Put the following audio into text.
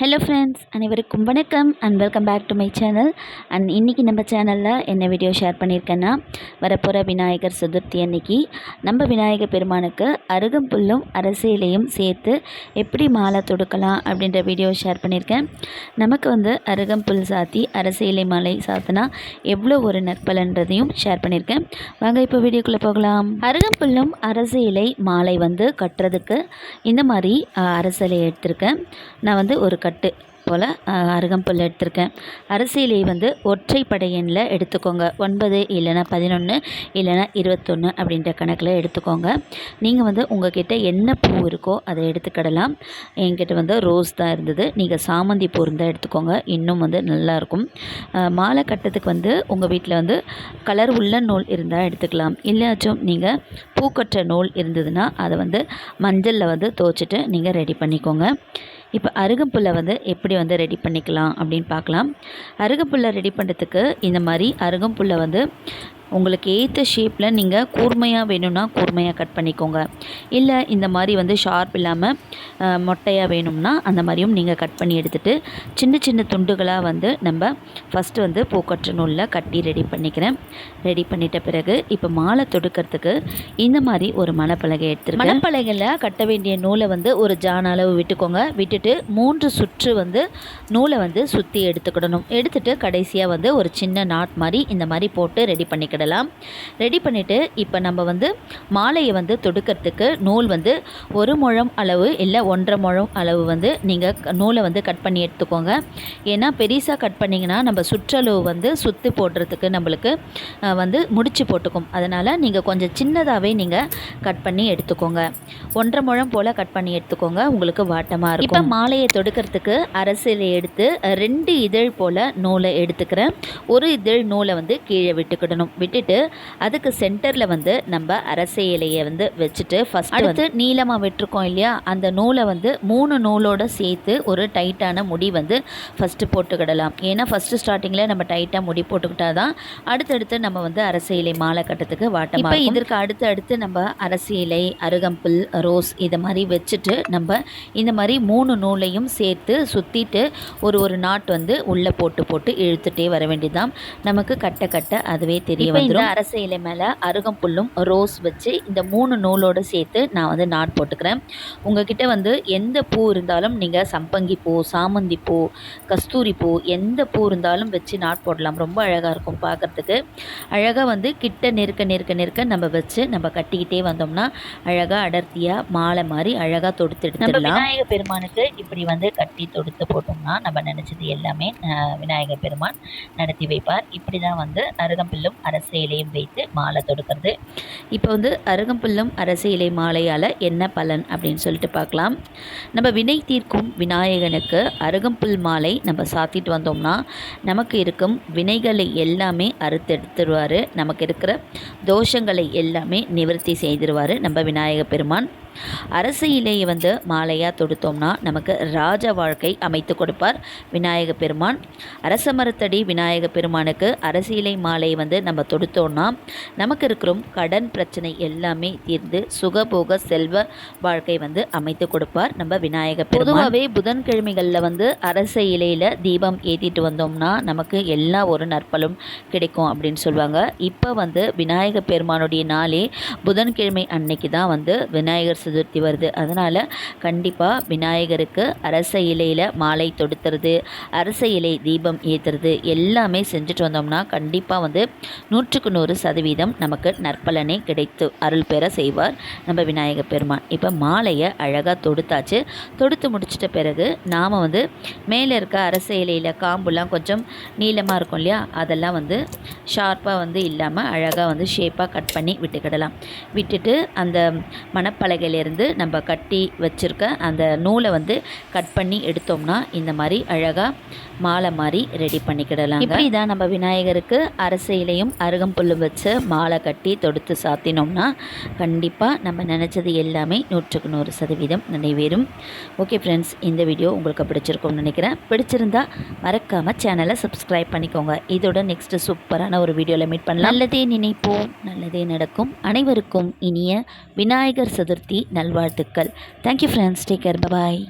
Hello friends, அனைவருக்கும் வணக்கம் and welcome back to my channel. And இன்றைக்கி நம்ம சேனலில் என்ன வீடியோ ஷேர் பண்ணியிருக்கேன்னா, வரப்போகிற விநாயகர் சதுர்த்தி அன்னைக்கு நம்ம விநாயகர் பெருமானுக்கு அருகம்புல்லும் அரசியலையும் சேர்த்து எப்படி மாலை தொடுக்கலாம் அப்படின்ற வீடியோ ஷேர் பண்ணியிருக்கேன். நமக்கு அருகம்புல் சாத்தி அரசியலை மாலை சாத்தினா எவ்வளோ ஒரு நற்பலன்றதையும் ஷேர் பண்ணியிருக்கேன். வாங்க இப்போ வீடியோக்குள்ளே போகலாம். அருகம்புல்லும் அரசியலை மாலை கட்டுறதுக்கு இந்த மாதிரி அரசியலை எடுத்திருக்கேன். நான் ஒரு கட்டு போல் அருகம்புல் எடுத்திருக்கேன். அரசியலை ஒற்றைப்படை எண்ணில் எடுத்துக்கோங்க. 9 இல்லைனா 11 இல்லைனா 21 அப்படின்ற கணக்கில் எடுத்துக்கோங்க. நீங்கள் உங்கள்கிட்ட என்ன பூ இருக்கோ அதை எடுத்துக்கிடலாம். என்கிட்ட ரோஸ் தான் இருந்தது. நீங்கள் சாமந்தி பூ இருந்தால் எடுத்துக்கோங்க, இன்னும் நல்லாயிருக்கும். மாலை கட்டத்துக்கு உங்கள் வீட்டில் கலர் உள்ள நூல் இருந்தால் எடுத்துக்கலாம். இல்லாச்சும் நீங்கள் பூக்கட்டுற நூல் இருந்ததுன்னா அதை மஞ்சளில் துவைச்சிட்டு நீங்கள் ரெடி பண்ணிக்கோங்க. இப்போ அருகம்புல்லை எப்படி ரெடி பண்ணிக்கலாம் அப்படின்னு பார்க்கலாம். அருகம்புல்லை ரெடி பண்ணுறதுக்கு இந்த மாதிரி அருகம்புல்லை உங்களுக்கு ஏற்ற ஷேப்பில் நீங்கள் கூர்மையாக வேணும்னா கூர்மையாக கட் பண்ணிக்கோங்க. இல்லை இந்த மாதிரி ஷார்ப் இல்லாமல் மொட்டையாக வேணும்னா அந்த மாதிரியும் நீங்கள் கட் பண்ணி எடுத்துகிட்டு சின்ன சின்ன துண்டுகளாக நம்ம ஃபஸ்ட்டு பூக்கற்ற நூலில் கட்டி ரெடி பண்ணிக்கிறேன். ரெடி பண்ணிட்ட பிறகு இப்போ மாலை தொடுக்கிறதுக்கு இந்த மாதிரி ஒரு மணப்பலகை எடுத்துருக்கேன். மணப்பலகையில் கட்ட வேண்டிய நூலை ஒரு ஜான் அளவு விட்டுக்கோங்க. விட்டுட்டு 3 சுற்று நூலை சுற்றி எடுத்துக்கிடணும். எடுத்துகிட்டு கடைசியாக ஒரு சின்ன நாட் மாதிரி இந்த மாதிரி போட்டு ரெடி பண்ணிக்கிடலாம். ரெடி பண்ணிவிட்டு இப்போ நம்ம மாலையை தொடுக்கிறதுக்கு நூல் 1 முழம் அளவு இல்லை 1.5 முழம் அளவு நீங்கள் நூலை கட் பண்ணி எடுத்துக்கோங்க. ஏன்னா பெருசாக கட் பண்ணிங்கன்னா நம்ம சுற்றளவு சுற்றி போடுறதுக்கு நம்மளுக்கு முடிச்சு போட்டுக்கும். அதனால் நீங்கள் கொஞ்சம் சின்னதாகவே நீங்கள் கட் பண்ணி எடுத்துக்கோங்க. 1.5 முழம் போல் கட் பண்ணி எடுத்துக்கோங்க, உங்களுக்கு வாட்டமாக இருக்கும். இப்போ மாலையை தொடுக்கிறதுக்கு அரசியலை எடுத்து 2 இதழ் போல் நூலை எடுத்துக்கிறேன். ஒரு இதழ் நூலை கீழே விட்டுக்கிடணும். விட்டுட்டு அதுக்கு சென்டரில் நம்ம அரச இலையை வச்சுட்டு ஃபஸ்ட் அடுத்து நீளமாக விட்டுருக்கோம் இல்லையா, அந்த நூலை 3 நூலோடு சேர்த்து ஒரு டைட்டான முடி ஃபஸ்ட்டு போட்டுக்கிடலாம். ஏன்னா ஃபஸ்ட்டு ஸ்டார்டிங்கில் நம்ம டைட்டாக முடி போட்டுக்கிட்டா தான் அடுத்தடுத்து நம்ம அரச இலை மாலை கட்டத்துக்கு வாட்டமாக. இப்போ இதற்கு அடுத்து நம்ம அரச இலை, அருகம்புல், ரோஸ் இதை மாதிரி வச்சுட்டு நம்ம இந்த மாதிரி 3 நூலையும் சேர்த்து சுற்றிட்டு ஒரு நாட் உள்ளே போட்டு இழுத்துட்டே வர வேண்டியதுதான். நமக்கு கட்ட அதுவே தெரிய வந்துடும். இந்த அரச இலை மேலே அருகம்புல்லும் ரோஸ் வச்சு இந்த 3 நூலோடு சேர்த்து நான் நாட் போட்டுக்கிறேன். உங்ககிட்ட எந்த பூ இருந்தாலும் நீங்கள் சம்பங்கி பூ, சாமந்தி பூ, கஸ்தூரி பூ எந்த பூ இருந்தாலும் வச்சு நாட் போடலாம். ரொம்ப அழகாக இருக்கும் பார்க்குறதுக்கு. அழகாக கிட்ட நெருக்க நம்ம வச்சு நம்ம கட்டிக்கிட்டே வந்தோம்னா அழகாக அடர்த்தியாக மாலை மாதிரி அழகாக தொடுத்து எடுத்துடலாம். விநாயகர் பெருமானுக்கு இப்படி கட்டி தொடுத்து போட்டோம்னா நம்ம நினச்சது எல்லாமே விநாயகர் பெருமான் நடத்தி வைப்பார். இப்படி தான் அருகம்புல்லும் அரச இலையும் வைத்து மாலை தொடுக்கிறது. இப்போ அருகம்புல்லும் அரச இலை மாலையால் என்ன பலன் அப்படின்னு சொல்லிட்டு பார்க்கலாம். நம்ம வினை தீர்க்கும் விநாயகனுக்கு அருகம்புல் மாலை நம்ம சாத்திட்டு வந்தோம்னா நமக்கு இருக்கும் வினைகளை எல்லாமே அறுத்தெடுத்துருவார். நமக்கு இருக்கிற தோஷங்களை எல்லாமே நிவர்த்தி செய்திருவார் நம்ம விநாயகர் பெருமான். அரச இலையை மாலையாக தொடுத்தோம்னா நமக்கு ராஜ வாழ்க்கை அமைத்து கொடுப்பார் விநாயகர் பெருமான். அரச மரத்தடி விநாயகர் பெருமானுக்கு அரச இலை மாலை நம்ம தொடுத்தோம்னா நமக்கு இருக்கிற கடன் பிரச்சனை எல்லாமே தீர்ந்து சுகபோக செல்வ வாழ்க்கை அமைத்து கொடுப்பார் நம்ம விநாயகர் பெருமான். பொதுவாகவே புதன்கிழமைகளில் அரச இலையில் தீபம் ஏற்றிட்டு வந்தோம்னா நமக்கு எல்லா ஒரு நற்பலும் கிடைக்கும் அப்படின்னு சொல்லுவாங்க. இப்போ விநாயகர் பெருமானுடைய நாளே புதன்கிழமை அன்னைக்கு தான் விநாயகர் சதுர்த்தி வருது. அதனால் கண்டிப்பாக விநாயகருக்கு அரச இலையில் மாலை தொடுத்துறது, அரச இலை தீபம் ஏற்றுறது எல்லாமே செஞ்சுட்டு வந்தோம்னா கண்டிப்பாக 100% நமக்கு நற்பலனை கிடைத்து அருள் பெற செய்வார் நம்ம விநாயகர் பெருமான். இப்போ மாலையை அழகாக தொடுத்தாச்சு. தொடுத்து முடிச்சிட்ட பிறகு நாம் மேலே இருக்க அரச இலையில் காம்புலாம் கொஞ்சம் நீளமாக இருக்கும் இல்லையா, அதெல்லாம் ஷார்ப்பாக இல்லாமல் அழகாக ஷேப்பாக கட் பண்ணி விட்டுக்கிடலாம். விட்டுட்டு அந்த மணப்பலகையிலேருந்து நம்ம கட்டி வச்சுருக்க அந்த நூலை கட் பண்ணி எடுத்தோம்னா இந்த மாதிரி அழகாக மாலை மாதிரி ரெடி பண்ணிக்கிடலாம். இப்படி தான் நம்ம விநாயகருக்கு அரச இலையும் அருகம்புல்லும் வச்சு மாலை கட்டி தொடுத்து சாத்தினோம்னா கண்டிப்பாக நம்ம நினச்சது எல்லாமே 100% நிறைவேறும். ஓகே ஃப்ரெண்ட்ஸ், இந்த வீடியோ உங்களுக்கு பிடிச்சிருக்கும்னு நினைக்கிறேன். பிடிச்சிருந்தா மறக்காமல் சேனலை சப்ஸ்கிரைப் பண்ணிக்கோங்க. இதோட நெக்ஸ்ட் சூப்பரான ஒரு வீடியோவில் மீட் பண்ணலாம். நல்லதே நினைப்போம், நல்லதே நடக்கும். அனைவருக்கும் இனிய விநாயகர் சதுர்த்தி நல்வாழ்த்துக்கள். தேங்க்யூ ஃப்ரெண்ட்ஸ், டேக் கேர், பாய்.